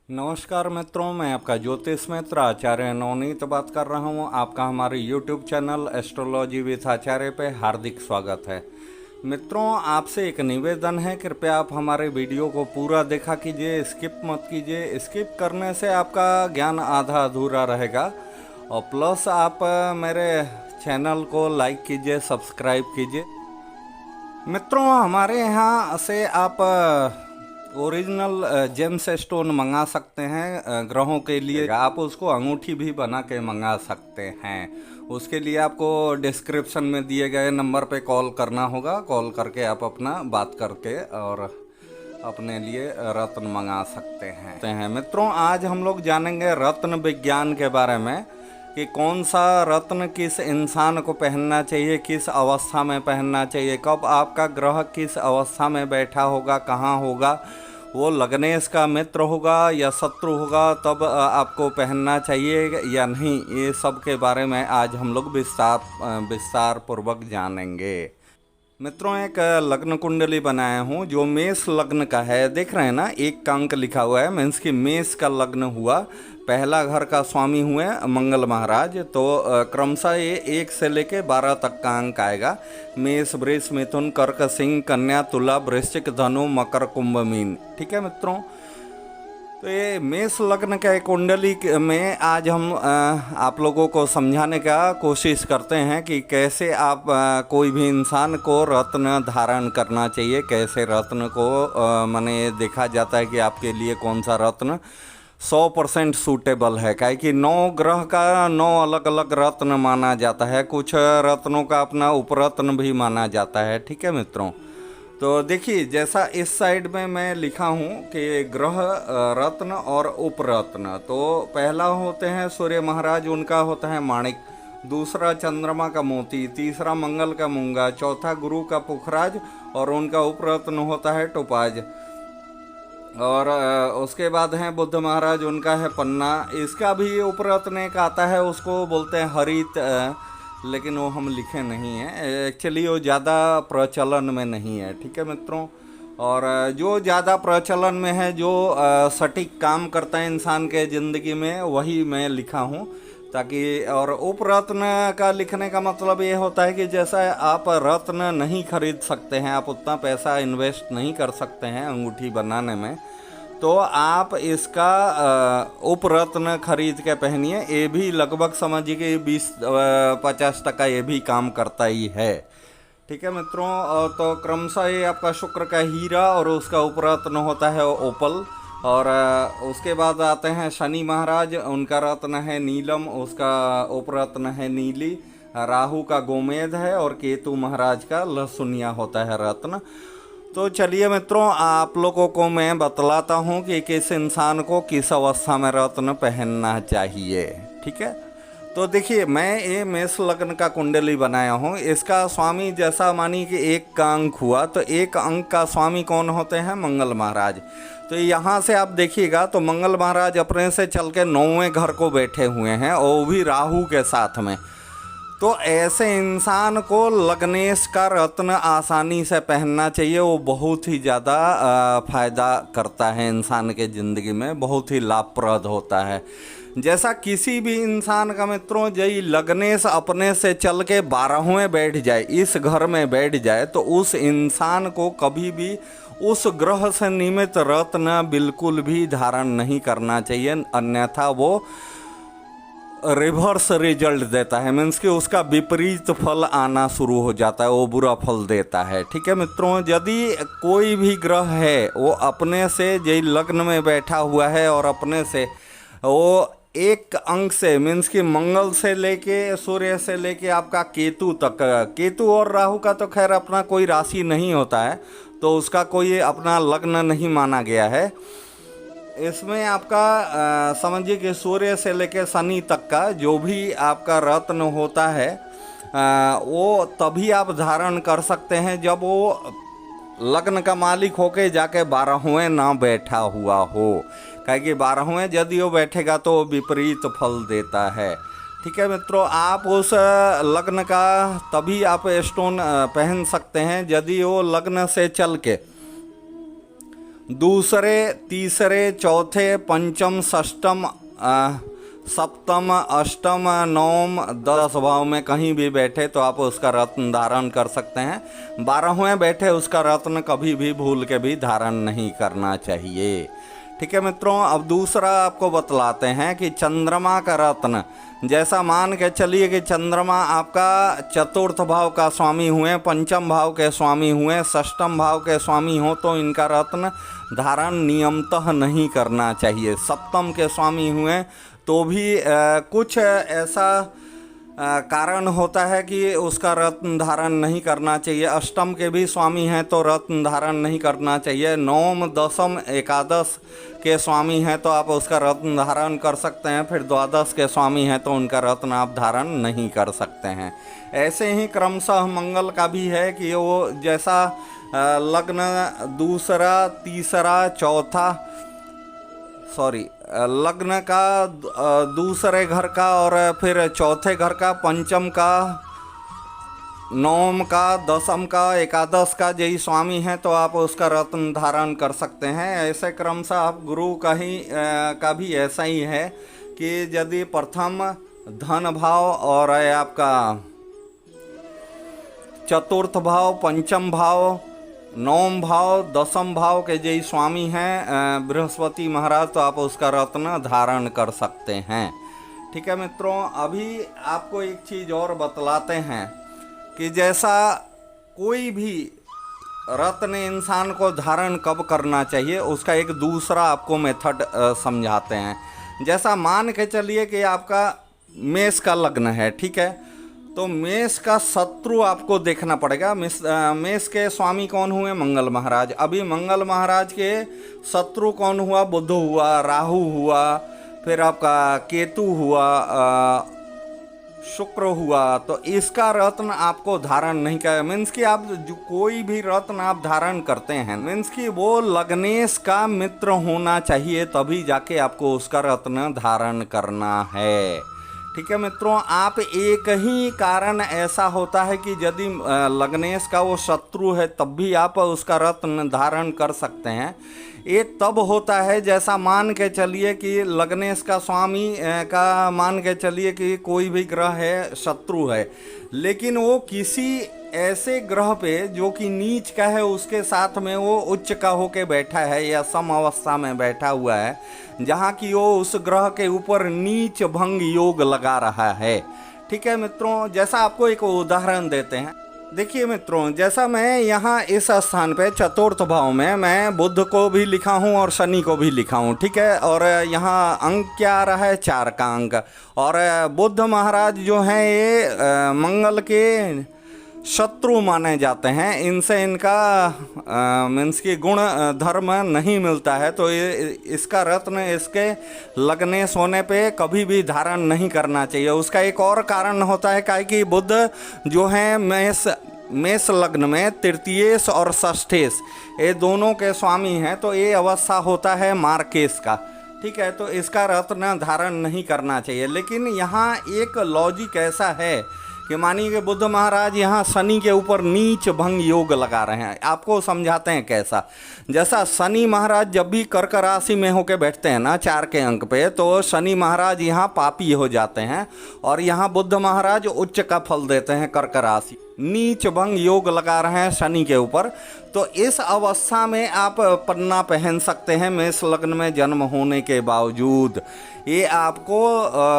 नमस्कार मित्रों, मैं आपका ज्योतिष मित्र आचार्य नवनीत बात कर रहा हूँ। आपका हमारे यूट्यूब चैनल एस्ट्रोलॉजी विथ आचार्य पे हार्दिक स्वागत है। मित्रों, आपसे एक निवेदन है, कृपया आप हमारे वीडियो को पूरा देखा कीजिए, स्किप मत कीजिए। स्किप करने से आपका ज्ञान आधा अधूरा रहेगा। और प्लस आप मेरे चैनल को लाइक कीजिए, सब्सक्राइब कीजिए। मित्रों, हमारे यहाँ से आप ओरिजिनल जेम्स स्टोन मंगा सकते हैं ग्रहों के लिए। आप उसको अंगूठी भी बना के मंगा सकते हैं। उसके लिए आपको डिस्क्रिप्शन में दिए गए नंबर पे कॉल करना होगा। कॉल करके आप अपना बात करके और अपने लिए रत्न मंगा सकते हैं। मित्रों, आज हम लोग जानेंगे रत्न विज्ञान के बारे में कि कौन सा रत्न किस इंसान को पहनना चाहिए, किस अवस्था में पहनना चाहिए, कब आपका ग्रह किस अवस्था में बैठा होगा, कहाँ होगा, वो लग्नेश का मित्र होगा या शत्रु होगा, तब आपको पहनना चाहिए या नहीं। ये सब के बारे में आज हम लोग विस्तार पूर्वक जानेंगे। मित्रों, एक लग्न कुंडली बनाया हूँ जो मेष लग्न का है। देख रहे हैं ना, एक का अंक लिखा हुआ है, मीन्स कि मेष का लग्न हुआ। पहला घर का स्वामी हुए मंगल महाराज। तो क्रमशः ये 1 से लेके 12 तक का अंक आएगा। मेष, वृष, मिथुन, कर्क, सिंह, कन्या, तुला, वृश्चिक, धनु, मकर, कुंभ, मीन। ठीक है मित्रों, तो ये मेष लग्न के कुंडली में आज हम आप लोगों को समझाने का कोशिश करते हैं कि कैसे आप कोई भी इंसान को रत्न धारण करना चाहिए, कैसे रत्न को माने देखा जाता है कि आपके लिए कौन सा रत्न 100% सूटेबल है। काहे कि 9 ग्रह का 9 अलग अलग रत्न माना जाता है। कुछ रत्नों का अपना उपरत्न भी माना जाता है। ठीक है मित्रों, तो देखिए जैसा इस साइड में मैं लिखा हूँ कि ग्रह रत्न और उपरत्न। तो पहला होते हैं सूर्य महाराज, उनका होता है माणिक। दूसरा चंद्रमा का मोती। तीसरा मंगल का मूंगा। चौथा गुरु का पुखराज और उनका उपरत्न होता है टोपाज। और उसके बाद हैं बुद्ध महाराज, उनका है पन्ना। इसका भी उपरत्न एक आता है, उसको बोलते हैं हरित, लेकिन वो हम लिखे नहीं हैं। एक्चुअली वो ज़्यादा प्रचलन में नहीं है। ठीक है मित्रों, और जो ज़्यादा प्रचलन में है, जो सटीक काम करता है इंसान के ज़िंदगी में, वही मैं लिखा हूँ ताकि। और उपरत्न का लिखने का मतलब ये होता है कि जैसा आप रत्न नहीं खरीद सकते हैं, आप उतना पैसा इन्वेस्ट नहीं कर सकते हैं अंगूठी बनाने में, तो आप इसका उपरत्न खरीद के पहनिए। ये भी लगभग समझिए कि 20-50% ये भी काम करता ही है। ठीक है मित्रों, तो क्रमशः ये आपका शुक्र का हीरा और उसका उपरत्न होता है ओपल। और उसके बाद आते हैं शनि महाराज, उनका रत्न है नीलम, उसका उपरत्न है नीली। राहु का गोमेद है और केतु महाराज का लहसुनिया होता है रत्न। तो चलिए मित्रों, आप लोगों को मैं बतलाता हूँ कि किस इंसान को किस अवस्था में रत्न पहनना चाहिए। ठीक है, तो देखिए मैं ये मेष लग्न का कुंडली बनाया हूँ। इसका स्वामी जैसा मानी कि 1 का अंक हुआ, तो 1 अंक का स्वामी कौन होते हैं? मंगल महाराज। तो यहाँ से आप देखिएगा तो मंगल महाराज अपने से चल के 9वें घर को बैठे हुए हैं, और वो भी राहु के साथ में। तो ऐसे इंसान को लग्नेश का रत्न आसानी से पहनना चाहिए। वो बहुत ही ज़्यादा फायदा करता है इंसान के ज़िंदगी में, बहुत ही लाभप्रद होता है। जैसा किसी भी इंसान का मित्रों, यही लग्नेश अपने से चल के 12वें बैठ जाए, इस घर में बैठ जाए, तो उस इंसान को कभी भी उस ग्रह से निमित्त रत्न बिल्कुल भी धारण नहीं करना चाहिए, अन्यथा वो रिवर्स रिजल्ट देता है। मीन्स कि उसका विपरीत फल आना शुरू हो जाता है, वो बुरा फल देता है। ठीक है मित्रों, यदि कोई भी ग्रह है वो अपने से यही लग्न में बैठा हुआ है और अपने से वो 1 अंक से, मीन्स कि मंगल से लेके सूर्य से लेके आपका केतु तक, केतु और राहु का तो खैर अपना कोई राशि नहीं होता है, तो उसका कोई अपना लग्न नहीं माना गया है। इसमें आपका समझिए कि सूर्य से लेकर शनि तक का जो भी आपका रत्न होता है, वो तभी आप धारण कर सकते हैं जब वो लग्न का मालिक होके जाके 12वें ना बैठा हुआ हो। काहे कि 12वें यदि वो बैठेगा तो विपरीत फल देता है। ठीक है मित्रों, आप उस लग्न का तभी आप स्टोन पहन सकते हैं यदि वो लग्न से चल के दूसरे, तीसरे, चौथे, पंचम, षष्टम, सप्तम, अष्टम, नवम, 10 भाव में कहीं भी बैठे तो आप उसका रत्न धारण कर सकते हैं। 12वें बैठे उसका रत्न कभी भी भूल के भी धारण नहीं करना चाहिए। ठीक है मित्रों, अब दूसरा आपको बतलाते हैं कि चंद्रमा का रत्न, जैसा मान के चलिए कि चंद्रमा आपका चतुर्थ भाव का स्वामी हुए, पंचम भाव के स्वामी हुए, षष्टम भाव के स्वामी हो तो इनका रत्न धारण नियमतः नहीं करना चाहिए। सप्तम के स्वामी हुए तो भी कुछ ऐसा कारण होता है कि उसका रत्न धारण नहीं करना चाहिए। अष्टम के भी स्वामी हैं तो रत्न धारण नहीं करना चाहिए। नवम, दसम, एकादश के स्वामी हैं तो आप उसका रत्न धारण कर सकते हैं। फिर द्वादश के स्वामी हैं तो उनका रत्न आप धारण नहीं कर सकते हैं। ऐसे ही क्रमशः मंगल का भी है कि वो जैसा लग्न दूसरा, तीसरा, चौथा, लग्न का दूसरे घर का और फिर चौथे घर का, पंचम का, नवम का, दसम का, एकादश का यही स्वामी हैं तो आप उसका रत्न धारण कर सकते हैं। ऐसे क्रम से आप गुरु का भी ऐसा ही है कि यदि प्रथम धन भाव और आपका चतुर्थ भाव, पंचम भाव, नवम भाव, दसम भाव के यही स्वामी हैं बृहस्पति महाराज तो आप उसका रत्न धारण कर सकते हैं। ठीक है मित्रों, अभी आपको एक चीज़ और बतलाते हैं कि जैसा कोई भी रत्न इंसान को धारण कब करना चाहिए उसका एक दूसरा आपको मेथड समझाते हैं। जैसा मान के चलिए कि आपका मेष का लग्न है, ठीक है, तो मेष का शत्रु आपको देखना पड़ेगा। मेष के स्वामी कौन हुए? मंगल महाराज। अभी मंगल महाराज के शत्रु कौन हुआ? बुध हुआ, राहु हुआ, फिर आपका केतु हुआ, शुक्र हुआ। तो इसका रत्न आपको धारण नहीं कर, मीन्स कि आप जो कोई भी रत्न आप धारण करते हैं मीन्स कि वो लग्नेश का मित्र होना चाहिए, तभी जाके आपको उसका रत्न धारण करना है। ठीक है मित्रों, आप एक ही कारण ऐसा होता है कि यदि लग्नेश का वो शत्रु है तब भी आप उसका रत्न धारण कर सकते हैं। ये तब होता है जैसा मान के चलिए कि लग्नेश का स्वामी का मान के चलिए कि कोई भी ग्रह है, शत्रु है, लेकिन वो किसी ऐसे ग्रह पे जो कि नीच का है उसके साथ में वो उच्च का होके बैठा है या सम अवस्था में बैठा हुआ है, जहाँ की वो उस ग्रह के ऊपर नीच भंग योग लगा रहा है। ठीक है मित्रों, जैसा आपको एक उदाहरण देते हैं। देखिए मित्रों, जैसा मैं यहाँ इस स्थान पे चतुर्थ भाव में मैं बुध को भी लिखा हूँ और शनि को भी लिखा हूँ, ठीक है, और यहाँ अंक क्या आ रहा है? 4 का अंक। और बुध महाराज जो हैं ये मंगल के शत्रु माने जाते हैं, इनसे इनका मीन्स की गुण धर्म नहीं मिलता है, तो इसका रत्न इसके लग्नेश होने पे कभी भी धारण नहीं करना चाहिए। उसका एक और कारण होता है क्या कि बुध जो है मेष लग्न में तृतीयेश और षष्ठेश ये दोनों के स्वामी हैं, तो ये अवस्था होता है मार्केश का। ठीक है, तो इसका रत्न धारण नहीं करना चाहिए। लेकिन यहाँ एक लॉजिक ऐसा है कि मानिए कि बुध महाराज यहाँ शनि के ऊपर नीच भंग योग लगा रहे हैं। आपको समझाते हैं कैसा। जैसा शनि महाराज जब भी कर्क राशि में होके बैठते हैं ना 4 के अंक पे, तो शनि महाराज यहाँ पापी हो जाते हैं और यहाँ बुध महाराज उच्च का फल देते हैं। कर्क राशि नीच भंग योग लगा रहे हैं शनि के ऊपर, तो इस अवस्था में आप पन्ना पहन सकते हैं मेष लग्न में जन्म होने के बावजूद। ये आपको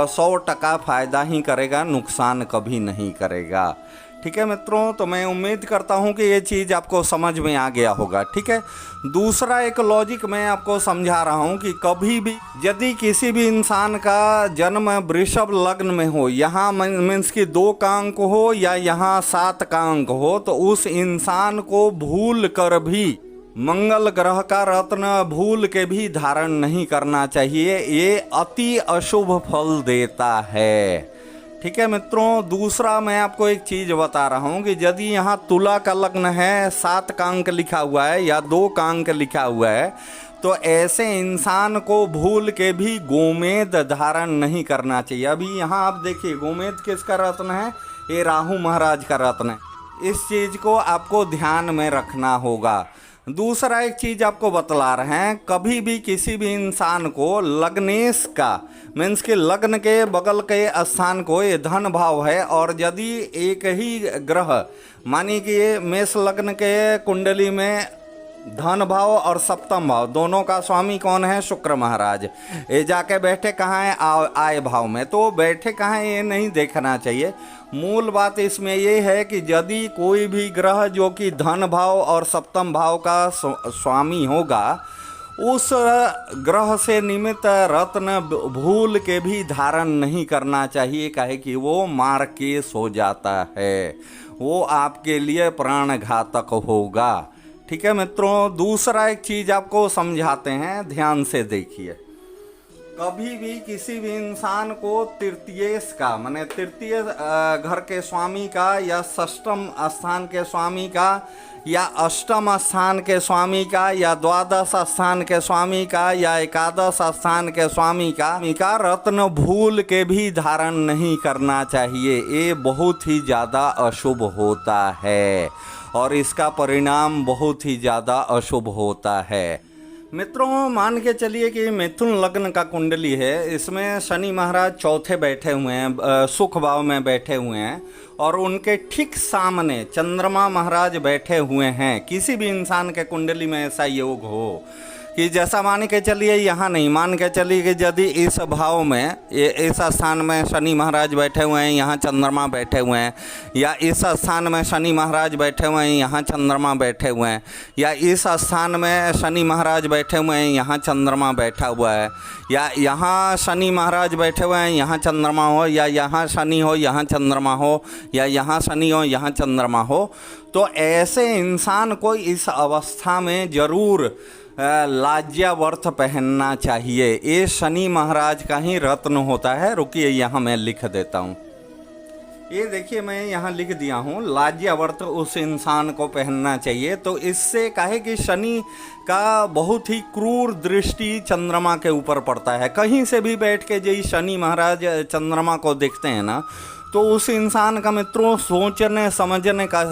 100% फायदा ही करेगा, नुकसान कभी नहीं करेगा। ठीक है मित्रों, तो मैं उम्मीद करता हूँ कि ये चीज़ आपको समझ में आ गया होगा। ठीक है, दूसरा एक लॉजिक मैं आपको समझा रहा हूँ कि कभी भी यदि किसी भी इंसान का जन्म वृषभ लग्न में हो, यहाँ मीन्स कि 2 का अंक हो या यहाँ 7 का अंक हो, तो उस इंसान को भूल कर भी मंगल ग्रह का रत्न भूल के भी धारण नहीं करना चाहिए। ये अति अशुभ फल देता है। ठीक है मित्रों, दूसरा मैं आपको एक चीज़ बता रहा हूँ कि यदि यहाँ तुला का लग्न है, 7 का अंक लिखा हुआ है या 2 का अंक लिखा हुआ है, तो ऐसे इंसान को भूल के भी गोमेद धारण नहीं करना चाहिए। अभी यहाँ आप देखिए गोमेद किसका रत्न है? ये राहु महाराज का रत्न है। इस चीज़ को आपको ध्यान में रखना होगा। दूसरा एक चीज आपको बतला रहे हैं, कभी भी किसी भी इंसान को लग्नेश का मीन्स के लग्न के बगल के स्थान को ये धन भाव है, और यदि एक ही ग्रह मानी कि ये मेष लग्न के कुंडली में धन भाव और सप्तम भाव दोनों का स्वामी कौन है, शुक्र महाराज, ये जाके बैठे कहाँ है, आय भाव में। तो बैठे कहाँ है ये नहीं देखना चाहिए। मूल बात इसमें ये है कि यदि कोई भी ग्रह जो कि धन भाव और सप्तम भाव का स्वामी होगा, उस ग्रह से निमित्त रत्न भूल के भी धारण नहीं करना चाहिए, काहे कि वो मार के सो जाता है, वो आपके लिए प्राणघातक होगा। ठीक है मित्रों, दूसरा एक चीज आपको समझाते हैं, ध्यान से देखिए। कभी भी किसी भी इंसान को तृतीयेश का माने तृतीय घर के स्वामी का या षष्ठम स्थान के स्वामी का या अष्टम स्थान के स्वामी का या द्वादश स्थान के स्वामी का या एकादश स्थान के स्वामी का रत्न भूल के भी धारण नहीं करना चाहिए। ये बहुत ही ज़्यादा अशुभ होता है और इसका परिणाम बहुत ही ज़्यादा अशुभ होता है। मित्रों, मान के चलिए कि मिथुन लग्न का कुंडली है, इसमें शनि महाराज चौथे बैठे हुए हैं, सुख भाव में बैठे हुए हैं, और उनके ठीक सामने चंद्रमा महाराज बैठे हुए हैं। किसी भी इंसान के कुंडली में ऐसा योग हो कि जैसा मान के चलिए, यहाँ नहीं, मान के चलिए कि यदि इस भाव में इस स्थान में शनि महाराज बैठे हुए हैं, यहाँ चंद्रमा बैठे हुए हैं, या इस स्थान में शनि महाराज बैठे हुए हैं, यहाँ चंद्रमा बैठे हुए हैं, या इस स्थान में शनि महाराज बैठे हुए हैं, यहाँ चंद्रमा बैठा हुआ है, या यहाँ शनि महाराज बैठे हुए हैं, यहाँ चंद्रमा हो, या यहाँ शनि हो यहाँ चंद्रमा हो, या यहाँ शनि हो यहाँ चंद्रमा हो, तो ऐसे इंसान को इस अवस्था में जरूर लाज्यावर्त पहनना चाहिए। ये शनि महाराज का ही रत्न होता है। रुकिए, यहाँ मैं लिख देता हूँ। ये देखिए, मैं यहाँ लिख दिया हूँ, लाज्यावर्त उस इंसान को पहनना चाहिए। तो इससे काहे कि शनि का बहुत ही क्रूर दृष्टि चंद्रमा के ऊपर पड़ता है। कहीं से भी बैठ के यदि शनि महाराज चंद्रमा को देखते हैं ना, तो उस इंसान का मित्रों सोचने समझने का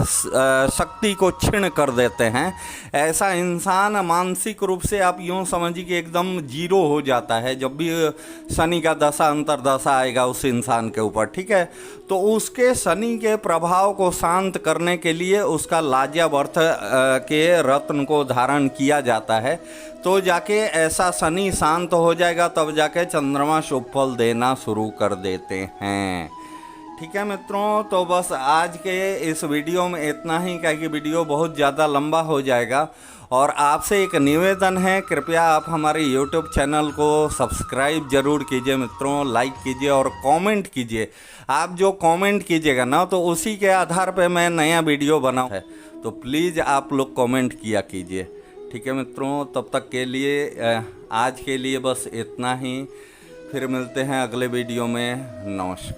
शक्ति को क्षीण कर देते हैं। ऐसा इंसान मानसिक रूप से आप यूँ समझिए कि एकदम जीरो हो जाता है जब भी शनि का दशा अंतर्दशा आएगा उस इंसान के ऊपर। ठीक है, तो उसके शनि के प्रभाव को शांत करने के लिए उसका लाज्यावर्त के रत्न को धारण किया जाता है, तो जाके ऐसा शनि शांत हो जाएगा, तब जाके चंद्रमा शुभ फल देना शुरू कर देते हैं। ठीक है मित्रों, तो बस आज के इस वीडियो में इतना ही, क्योंकि वीडियो बहुत ज़्यादा लंबा हो जाएगा। और आपसे एक निवेदन है, कृपया आप हमारे YouTube चैनल को सब्सक्राइब जरूर कीजिए मित्रों, लाइक कीजिए और कमेंट कीजिए। आप जो कमेंट कीजिएगा ना, तो उसी के आधार पे मैं नया वीडियो बनाऊँ है, तो प्लीज़ आप लोग कमेंट किया कीजिए। ठीक है मित्रों, तब तक के लिए आज के लिए बस इतना ही। फिर मिलते हैं अगले वीडियो में। नमस्कार।